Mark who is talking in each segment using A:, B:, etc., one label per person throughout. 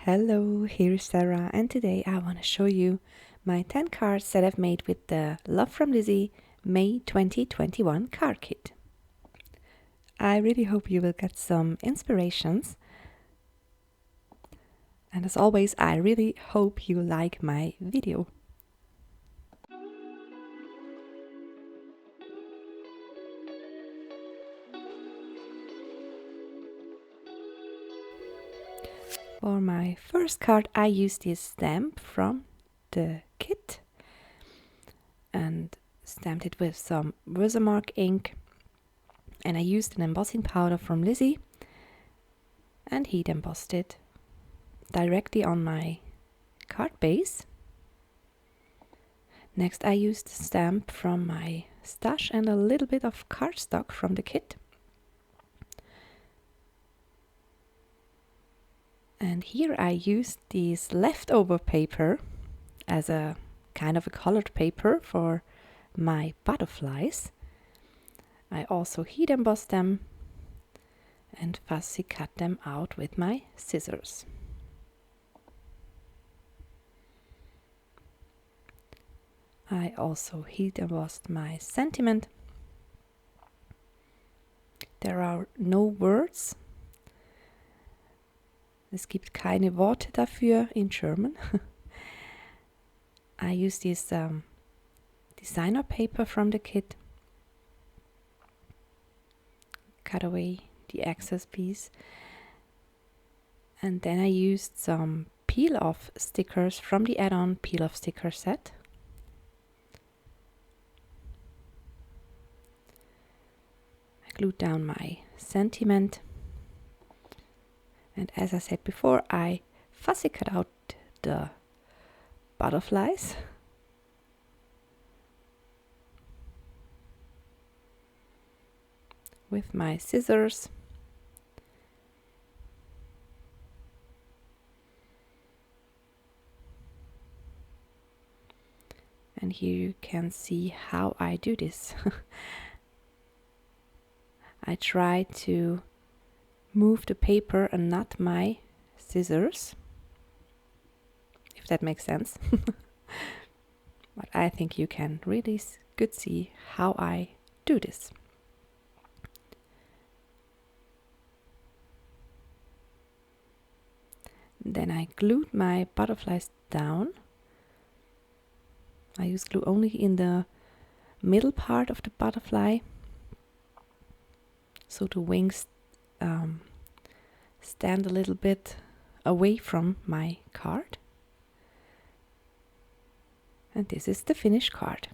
A: Hello, here's Sarah, and today I want to show you my 10 cards that I've made with the Love from Lizi May 2021 card kit. I really hope you will get some inspirations. And as always, I really hope you like my video. For my first card, I used this stamp from the kit and stamped it with some Versamark ink. And I used an embossing powder from Lizi and heat embossed it directly on my card base. Next I used a stamp from my stash and a little bit of cardstock from the kit. And here I used this leftover paper as a kind of a colored paper for my butterflies. I also heat embossed them and fussy cut them out with my scissors. I also heat embossed my sentiment. There are no words. Es gibt keine Worte dafür in German. I use this designer paper from the kit. Cut away the excess piece. And then I used some peel-off stickers from the add-on peel-off sticker set. I glued down my sentiment. And as I said before, I fussy cut out the butterflies. With my scissors. And here you can see how I do this. I try to move the paper and not my scissors, if that makes sense. But I think you can really good see how I do this. Then I glued my butterflies down. I use glue only in the middle part of the butterfly, so the wings stand a little bit away from my card. And this is the finished card.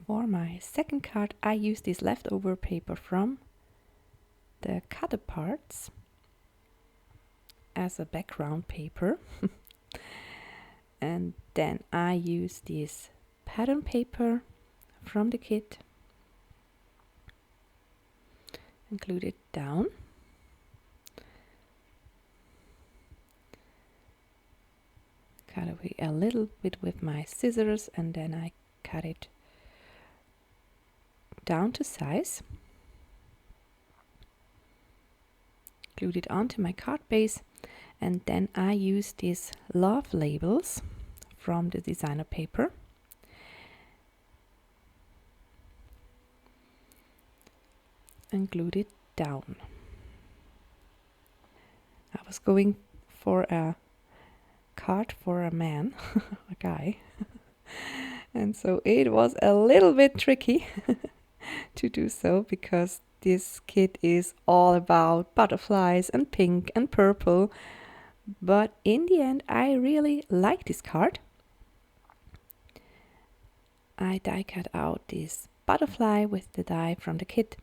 A: For my second card, I used this leftover paper from the cutter parts as a background paper. And then I use this pattern paper from the kit and glued it down. Cut away a little bit with my scissors and then I cut it down to size. Glued it onto my card base, and then I use these love labels from the designer paper. And glued it down. I was going for a card for a man, a guy. And so it was a little bit tricky to do so, because this kit is all about butterflies and pink and purple. But in the end, I really like this card. I die cut out this butterfly with the die from the kit.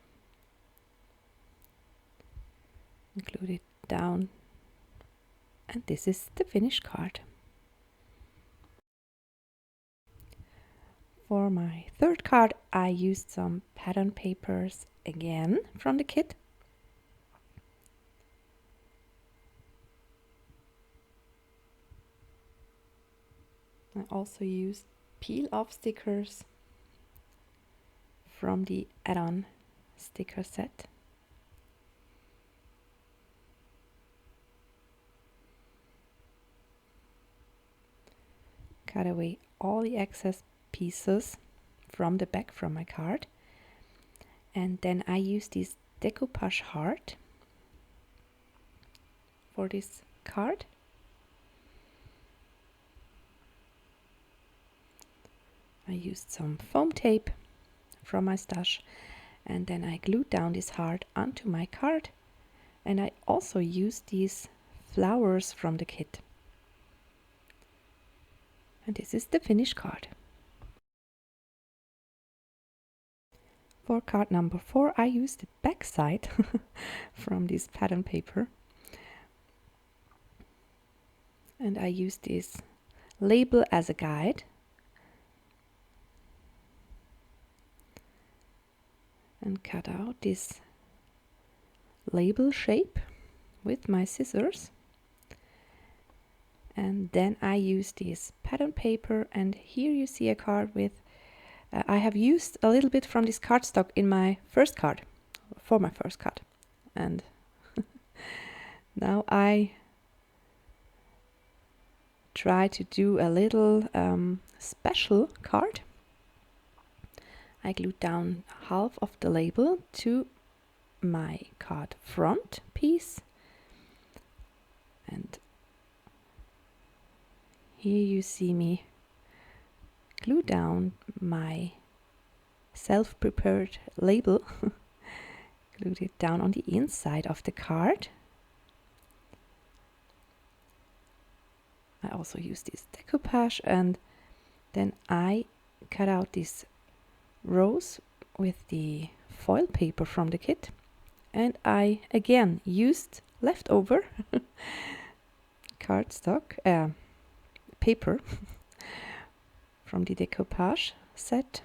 A: Glued it down. And this is the finished card. For my third card, I used some pattern papers again from the kit. I also used peel-off stickers from the add-on sticker set. cut away all the excess pieces from the back from my card. And then I use this decoupage heart for this card. I used some foam tape from my stash, and then I glued down this heart onto my card, and I also used these flowers from the kit. And this is the finished card. For card number 4, I used the back side from this pattern paper, and I used this label as a guide. And cut out this label shape with my scissors. And then I use this pattern paper, and here you see a card with I have used a little bit from this cardstock in my first card, for my first card. And now I try to do a little special card. I glued down half of the label to my card front piece, and here you see me glue down my self-prepared label. Glued it down on the inside of the card. I also use this decoupage, and then I cut out this rose with the foil paper from the kit, and I again used leftover cardstock paper from the decoupage set,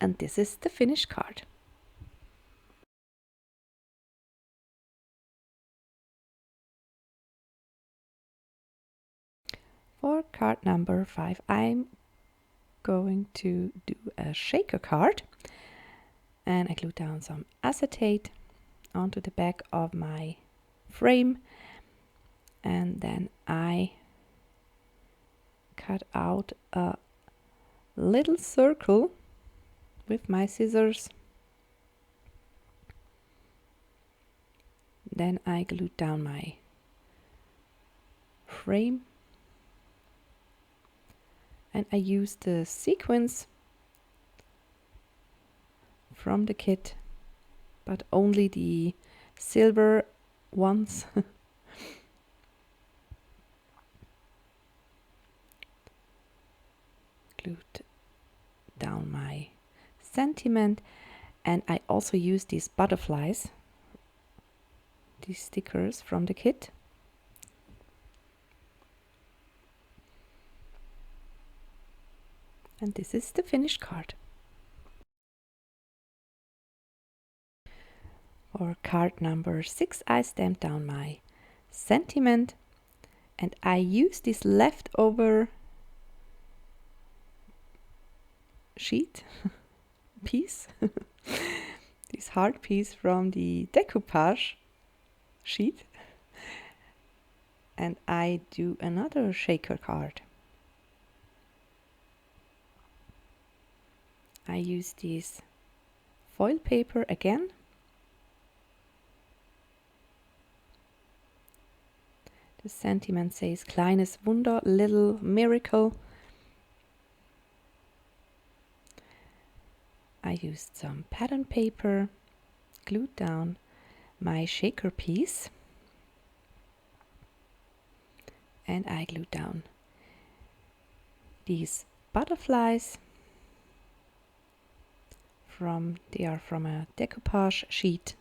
A: and this is the finished card. For card number 5, I'm going to do a shaker card, and I glued down some acetate onto the back of my frame, and then I cut out a little circle with my scissors. Then I glued down my frame, and I used the sequins from the kit, but only the silver ones. Glued down my sentiment, and I also used these butterflies, these stickers from the kit. And this is the finished card. For card number 6, I stamped down my sentiment, and I used this leftover sheet piece, this hard piece from the decoupage sheet, and I do another shaker card. I use this foil paper again. The sentiment says kleines Wunder, little miracle. I used some pattern paper, glued down my shaker piece, and I glued down these butterflies. They are from a decoupage sheet.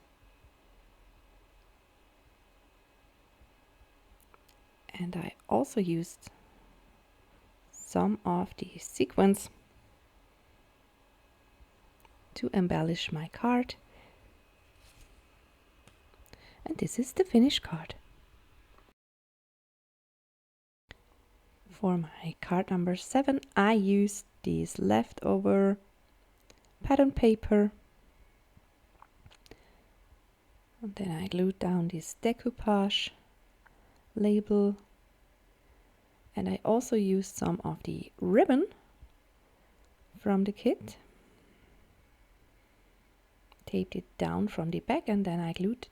A: And I also used some of the sequins to embellish my card. And this is the finished card. For my card number 7, I used this leftover pattern paper, and then I glued down this decoupage label And I also used some of the ribbon from the kit, taped it down from the back, and then I glued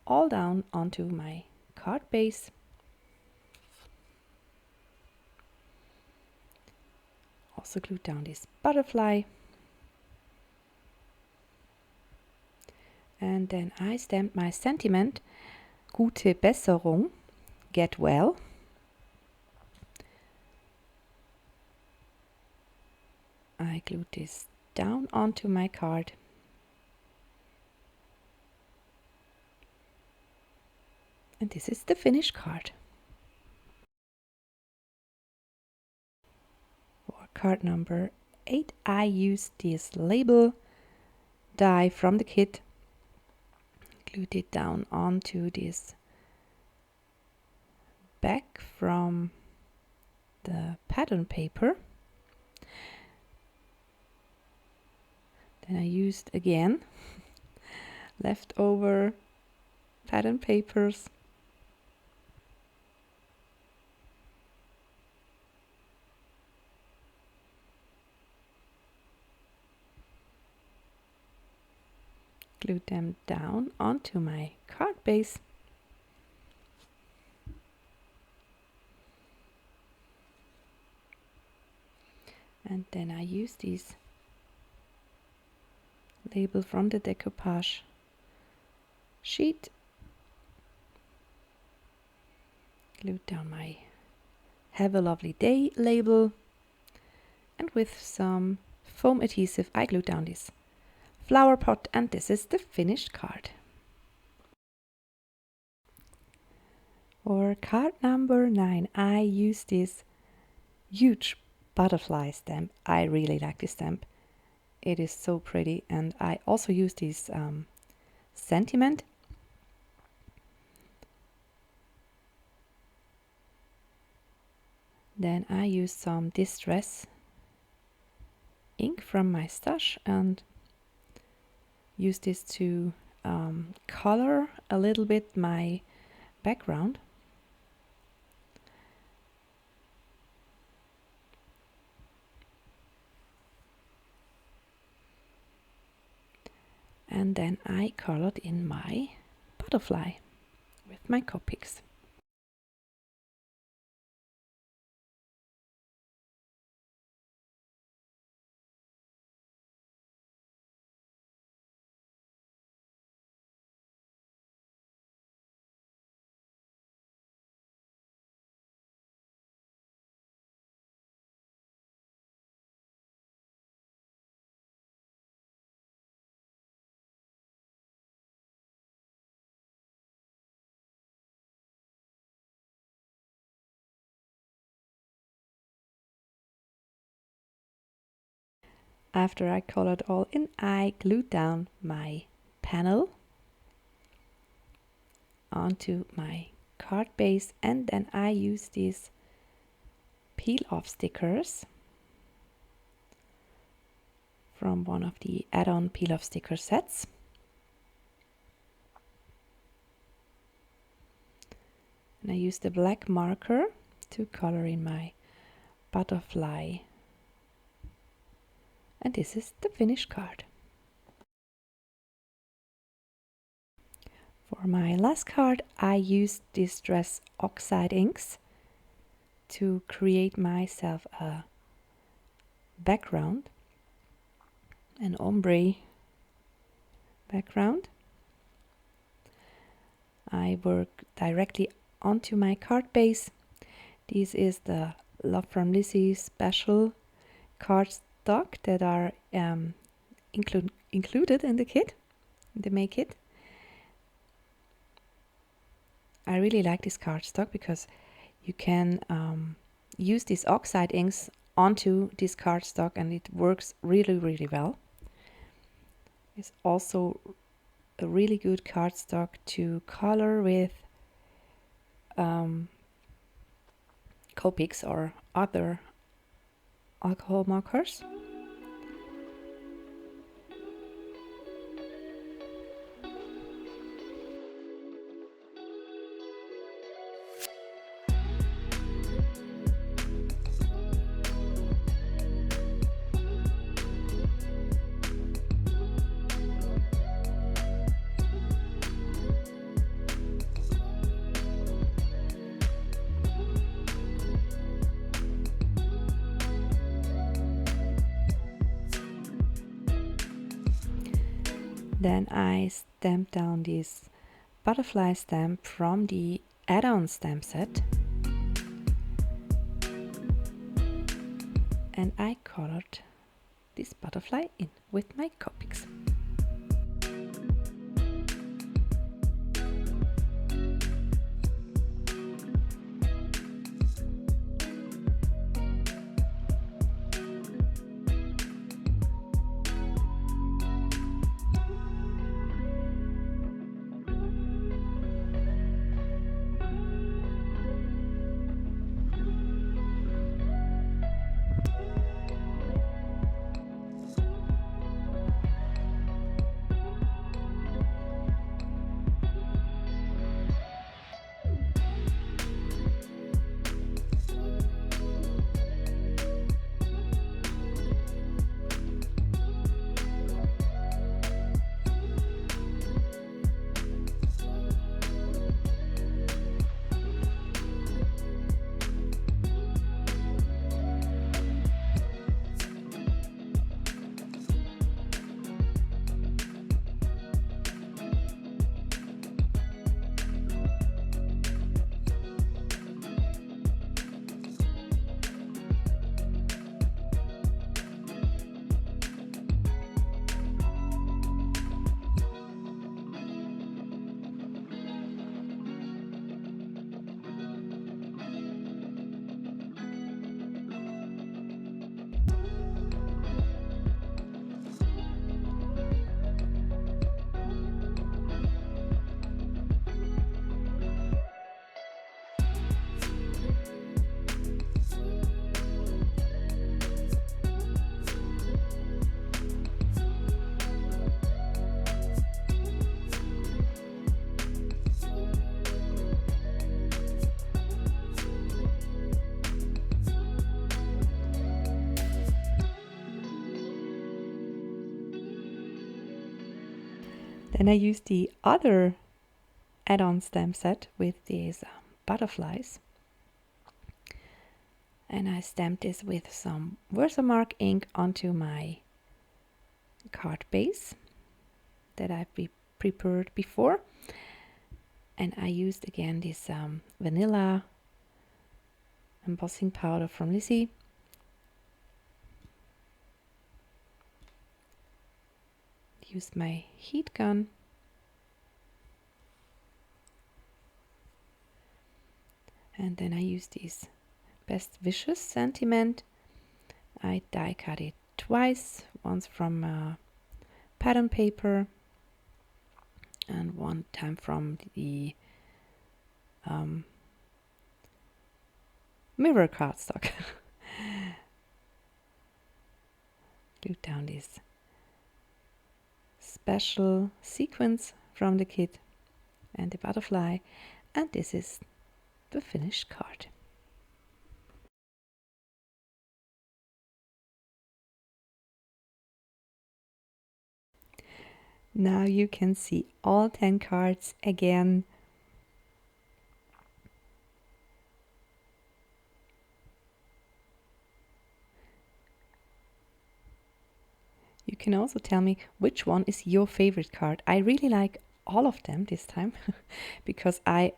A: all down onto my card base. Also glued down this butterfly. And then I stamped my sentiment, Gute Besserung, get well. I glued this down onto my card. And this is the finished card. For card number 8, I used this label die from the kit, glued it down onto this back from the pattern paper. Then I used again leftover pattern papers. Glued them down onto my card base. And then I use this label from the decoupage sheet, glued down my Have a Lovely Day label, and with some foam adhesive I glued down this flower pot, and this is the finished card. For card number 9, I use this huge butterfly stamp. I really like this stamp. It is so pretty, and I also use this sentiment. Then I use some distress ink from my stash and use this to color a little bit my background. And then I colored in my butterfly with my Copics. After I colored all in, I glued down my panel onto my card base, and then I use these peel-off stickers from one of the add-on peel-off sticker sets. And I use the black marker to color in my butterfly. And this is the finished card. For my last card, I used Distress Oxide inks to create myself a background, an ombre background. I work directly onto my card base. This is the Love from Lizi special cardstock that are included in the kit, the May kit. I really like this cardstock because you can use these oxide inks onto this cardstock, and it works really, really well. It's also a really good cardstock to color with Copics or other alcohol markers. Then I stamped down this butterfly stamp from the add-on stamp set, and I colored this butterfly in with my Copics. Then I used the other add-on stamp set with these butterflies, and I stamped this with some Versamark ink onto my card base that I've prepared before, and I used again this vanilla embossing powder from Lizi. Used my heat gun and then I used this Best Wishes sentiment. I die cut it twice, once from pattern paper and one time from the mirror cardstock. Glued down this special sequence from the kit and the butterfly, and this is the finished card. Now you can see all 10 cards again. You can also tell me which one is your favorite card. I really like all of them this time because I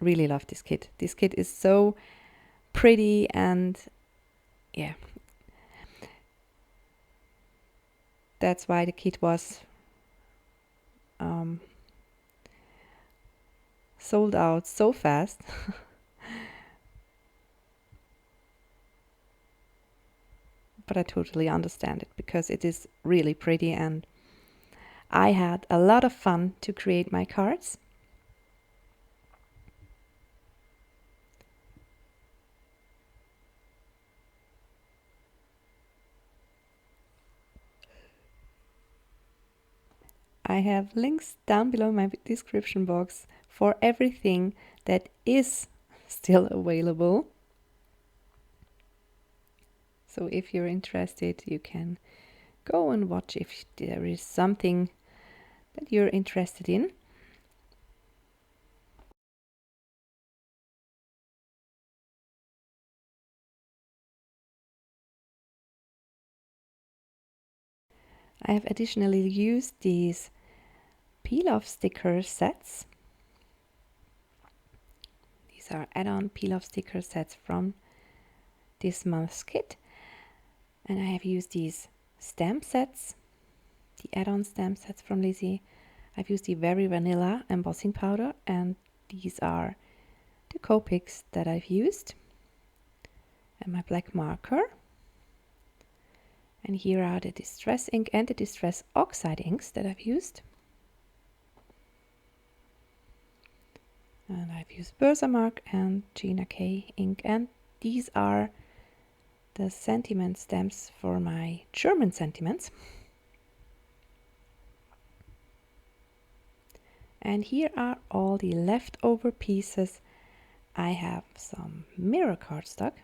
A: really love this kit. This kit is so pretty and yeah, that's why the kit was sold out so fast. But I totally understand it because it is really pretty and I had a lot of fun to create my cards. I have links down below my description box for everything that is still available. So if you're interested, you can go and watch if there is something that you're interested in. I have additionally used these peel-off sticker sets. These are add-on peel-off sticker sets from this month's kit. And I have used these stamp sets, the add-on stamp sets from Lizi. I've used the Very Vanilla embossing powder, and these are the Copics that I've used. And my black marker. And here are the Distress ink and the Distress Oxide inks that I've used. And I've used Versamark and Gina K ink, and these are the sentiment stamps for my German sentiments. And here are all the leftover pieces. I have some mirror cardstock,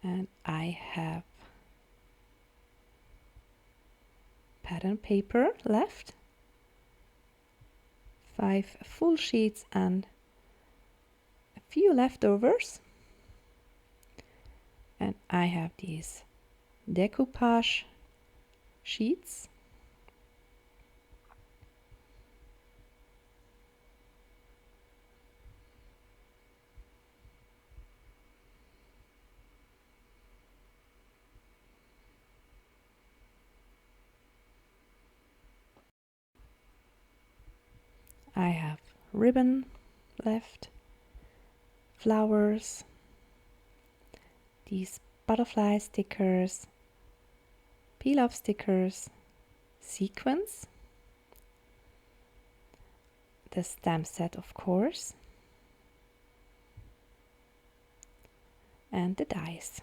A: and I have pattern paper left, 5 full sheets and a few leftovers. And I have these decoupage sheets. I have ribbon left, flowers, these butterfly stickers, peel-off stickers, sequins, the stamp set of course, and the dies.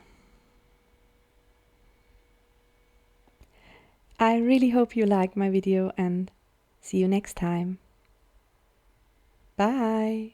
A: I really hope you liked my video, and see you next time. Bye!